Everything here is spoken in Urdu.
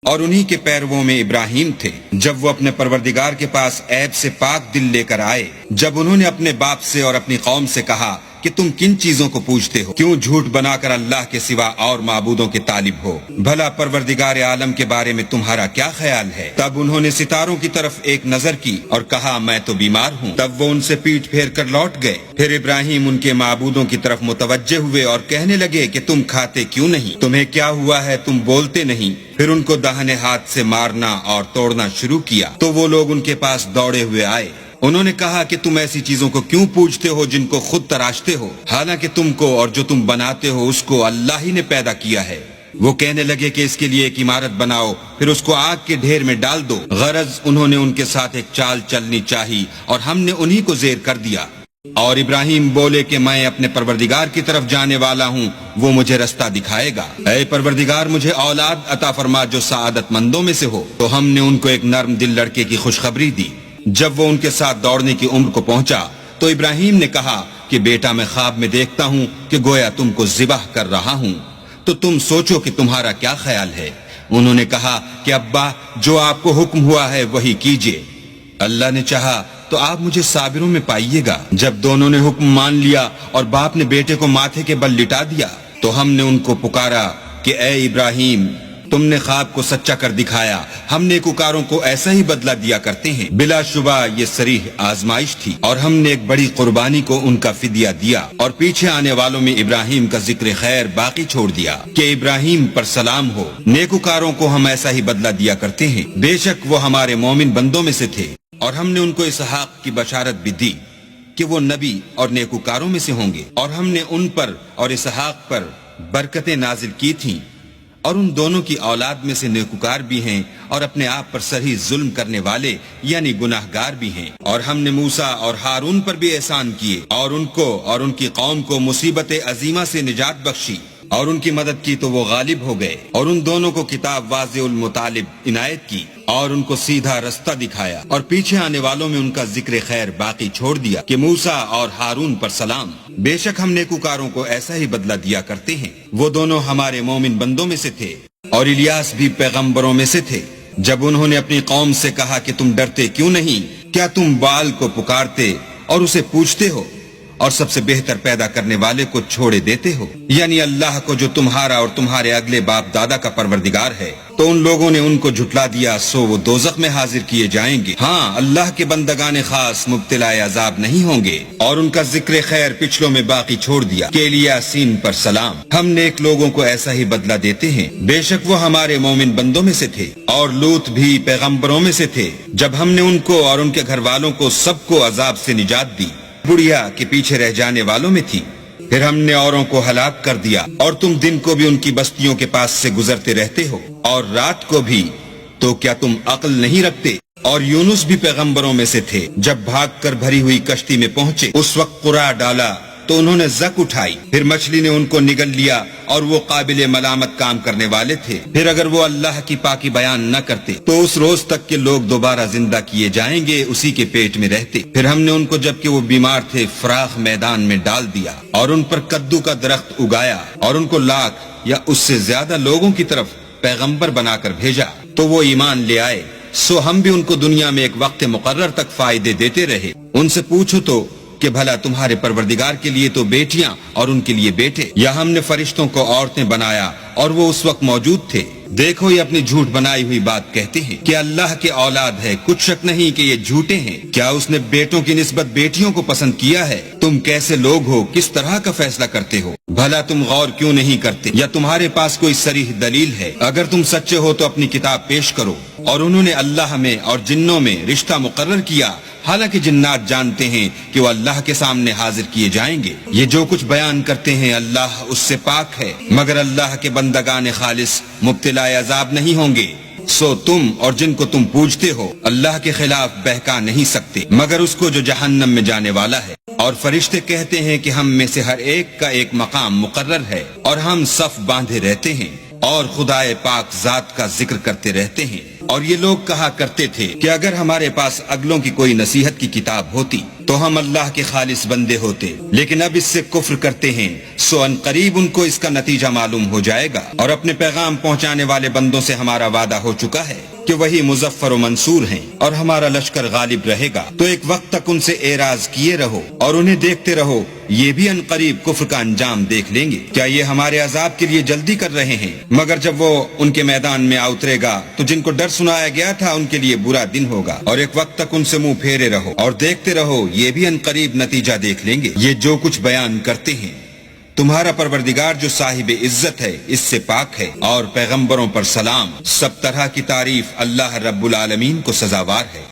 اور انہی کے پیرووں میں ابراہیم تھے جب وہ اپنے پروردگار کے پاس عیب سے پاک دل لے کر آئے، جب انہوں نے اپنے باپ سے اور اپنی قوم سے کہا کہ تم کن چیزوں کو پوجتے ہو، کیوں جھوٹ بنا کر اللہ کے سوا اور معبودوں کے طالب ہو، بھلا پروردگار عالم کے بارے میں تمہارا کیا خیال ہے؟ تب انہوں نے ستاروں کی طرف ایک نظر کی اور کہا میں تو بیمار ہوں، تب وہ ان سے پیٹ پھیر کر لوٹ گئے۔ پھر ابراہیم ان کے معبودوں کی طرف متوجہ ہوئے اور کہنے لگے کہ تم کھاتے کیوں نہیں، تمہیں کیا ہوا ہے، تم بولتے نہیں؟ پھر ان کو داہنے ہاتھ سے مارنا اور توڑنا شروع کیا تو وہ لوگ ان کے پاس دوڑے ہوئے آئے۔ انہوں نے کہا کہ تم ایسی چیزوں کو کیوں پوجتے ہو جن کو خود تراشتے ہو، حالانکہ تم کو اور جو تم بناتے ہو اس کو اللہ ہی نے پیدا کیا ہے۔ وہ کہنے لگے کہ اس کے لیے ایک عمارت بناؤ، پھر اس کو آگ کے ڈھیر میں ڈال دو۔ غرض انہوں نے ان کے ساتھ ایک چال چلنی چاہی اور ہم نے انہی کو زیر کر دیا۔ اور ابراہیم بولے کہ میں اپنے پروردگار کی طرف جانے والا ہوں، وہ مجھے رستہ دکھائے گا۔ اے پروردگار مجھے اولاد عطا فرما جو سعادت مندوں میں سے ہو۔ تو ہم نے ان کو ایک نرم دل لڑکے کی خوشخبری دی۔ جب وہ ان کے ساتھ دوڑنے کی عمر کو پہنچا تو ابراہیم نے کہا کہ بیٹا میں خواب میں دیکھتا ہوں کہ گویا تم کو ذبح کر رہا ہوں، تو تم سوچو کہ تمہارا کیا خیال ہے؟ انہوں نے کہا کہ ابا جو آپ کو حکم ہوا ہے وہی کیجیے، اللہ نے چاہا تو آپ مجھے صابروں میں پائیے گا۔ جب دونوں نے حکم مان لیا اور باپ نے بیٹے کو ماتھے کے بل لٹا دیا تو ہم نے ان کو پکارا کہ اے ابراہیم تم نے خواب کو سچا کر دکھایا، ہم نیکوکاروں کو ایسا ہی بدلہ دیا کرتے ہیں۔ بلا شبہ یہ صریح آزمائش تھی اور ہم نے ایک بڑی قربانی کو ان کا فدیہ دیا، اور پیچھے آنے والوں میں ابراہیم کا ذکر خیر باقی چھوڑ دیا کہ ابراہیم پر سلام ہو، نیکوکاروں کو ہم ایسا ہی بدلہ دیا کرتے ہیں، بے شک وہ ہمارے مومن بندوں میں سے تھے۔ اور ہم نے ان کو اسحاق کی بشارت بھی دی کہ وہ نبی اور نیکوکاروں میں سے ہوں گے، اور ہم نے ان پر اور اسحاق پر برکتیں نازل کی تھیں، اور ان دونوں کی اولاد میں سے نیکوکار بھی ہیں اور اپنے آپ پر سرہی ظلم کرنے والے یعنی گناہگار بھی ہیں۔ اور ہم نے موسیٰ اور ہارون پر بھی احسان کیے اور ان کو اور ان کی قوم کو مصیبت عظیمہ سے نجات بخشی اور ان کی مدد کی تو وہ غالب ہو گئے، اور ان دونوں کو کتاب واضح المطالب عنایت کی اور ان کو سیدھا رستہ دکھایا، اور پیچھے آنے والوں میں ان کا ذکر خیر باقی چھوڑ دیا کہ موسیٰ اور ہارون پر سلام، بے شک ہم نیکوکاروں کو ایسا ہی بدلہ دیا کرتے ہیں۔ وہ دونوں ہمارے مومن بندوں میں سے تھے، اور الیاس بھی پیغمبروں میں سے تھے۔ جب انہوں نے اپنی قوم سے کہا کہ تم ڈرتے کیوں نہیں، کیا تم بال کو پکارتے اور اسے پوجتے ہو اور سب سے بہتر پیدا کرنے والے کو چھوڑے دیتے ہو، یعنی اللہ کو جو تمہارا اور تمہارے اگلے باپ دادا کا پروردگار ہے؟ تو ان لوگوں نے ان کو جھٹلا دیا، سو وہ دوزخ میں حاضر کیے جائیں گے۔ ہاں اللہ کے بندگان خاص مبتلا عذاب نہیں ہوں گے۔ اور ان کا ذکر خیر پچھلوں میں باقی چھوڑ دیا کہ الیاسین پر سلام، ہم نیک لوگوں کو ایسا ہی بدلہ دیتے ہیں، بے شک وہ ہمارے مومن بندوں میں سے تھے۔ اور لوط بھی پیغمبروں میں سے تھے، جب ہم نے ان کو اور ان کے گھر والوں کو سب کو عذاب سے نجات دی، بڑھیا کے پیچھے رہ جانے والوں میں تھی۔ پھر ہم نے اوروں کو ہلاک کر دیا، اور تم دن کو بھی ان کی بستیوں کے پاس سے گزرتے رہتے ہو اور رات کو بھی، تو کیا تم عقل نہیں رکھتے؟ اور یونس بھی پیغمبروں میں سے تھے، جب بھاگ کر بھری ہوئی کشتی میں پہنچے اس وقت قرع ڈالا تو انہوں نے زک اٹھائی، پھر مچھلی نے ان کو نگل لیا، اور وہ قابل ملامت کام کرنے والے تھے۔ پھر اگر وہ اللہ کی پاکی بیان نہ کرتے تو اس روز تک کہ لوگ دوبارہ زندہ کیے جائیں گے اسی کے پیٹ میں رہتے۔ پھر ہم نے ان کو جبکہ وہ بیمار تھے فراخ میدان میں ڈال دیا، اور ان پر کدو کا درخت اگایا، اور ان کو لاکھ یا اس سے زیادہ لوگوں کی طرف پیغمبر بنا کر بھیجا تو وہ ایمان لے آئے، سو ہم بھی ان کو دنیا میں ایک وقت مقرر تک فائدے دیتے رہے۔ ان سے پوچھو تو کہ بھلا تمہارے پروردگار کے لیے تو بیٹیاں اور ان کے لیے بیٹے، یا ہم نے فرشتوں کو عورتیں بنایا اور وہ اس وقت موجود تھے؟ دیکھو یہ اپنی جھوٹ بنائی ہوئی بات کہتے ہیں کہ اللہ کے اولاد ہے، کچھ شک نہیں کہ یہ جھوٹے ہیں۔ کیا اس نے بیٹوں کی نسبت بیٹیوں کو پسند کیا ہے؟ تم کیسے لوگ ہو، کس طرح کا فیصلہ کرتے ہو؟ بھلا تم غور کیوں نہیں کرتے؟ یا تمہارے پاس کوئی صریح دلیل ہے؟ اگر تم سچے ہو تو اپنی کتاب پیش کرو۔ اور انہوں نے اللہ میں اور جنوں میں رشتہ مقرر کیا، حالانکہ جنات جانتے ہیں کہ وہ اللہ کے سامنے حاضر کیے جائیں گے۔ یہ جو کچھ بیان کرتے ہیں اللہ اس سے پاک ہے، مگر اللہ کے بندگان خالص مبتلا عذاب نہیں ہوں گے۔ سو تم اور جن کو تم پوجتے ہو اللہ کے خلاف بہکا نہیں سکتے مگر اس کو جو جہنم میں جانے والا ہے۔ اور فرشتے کہتے ہیں کہ ہم میں سے ہر ایک کا ایک مقام مقرر ہے، اور ہم صف باندھے رہتے ہیں اور خدائے پاک ذات کا ذکر کرتے رہتے ہیں۔ اور یہ لوگ کہا کرتے تھے کہ اگر ہمارے پاس اگلوں کی کوئی نصیحت کی کتاب ہوتی تو ہم اللہ کے خالص بندے ہوتے، لیکن اب اس سے کفر کرتے ہیں، سو ان قریب ان کو اس کا نتیجہ معلوم ہو جائے گا۔ اور اپنے پیغام پہنچانے والے بندوں سے ہمارا وعدہ ہو چکا ہے کہ وہی مظفر و منصور ہیں، اور ہمارا لشکر غالب رہے گا۔ تو ایک وقت تک ان سے اعراض کیے رہو اور انہیں دیکھتے رہو، یہ بھی ان قریب کفر کا انجام دیکھ لیں گے۔ کیا یہ ہمارے عذاب کے لیے جلدی کر رہے ہیں؟ مگر جب وہ ان کے میدان میں اترے گا تو جن کو ڈر سنایا گیا تھا ان کے لیے برا دن ہوگا۔ اور ایک وقت تک ان سے منہ پھیرے رہو اور دیکھتے رہو، یہ بھی ان قریب نتیجہ دیکھ لیں گے۔ یہ جو کچھ بیان کرتے ہیں، تمہارا پروردگار جو صاحب عزت ہے اس سے پاک ہے، اور پیغمبروں پر سلام، سب طرح کی تعریف اللہ رب العالمین کو سزاوار ہے۔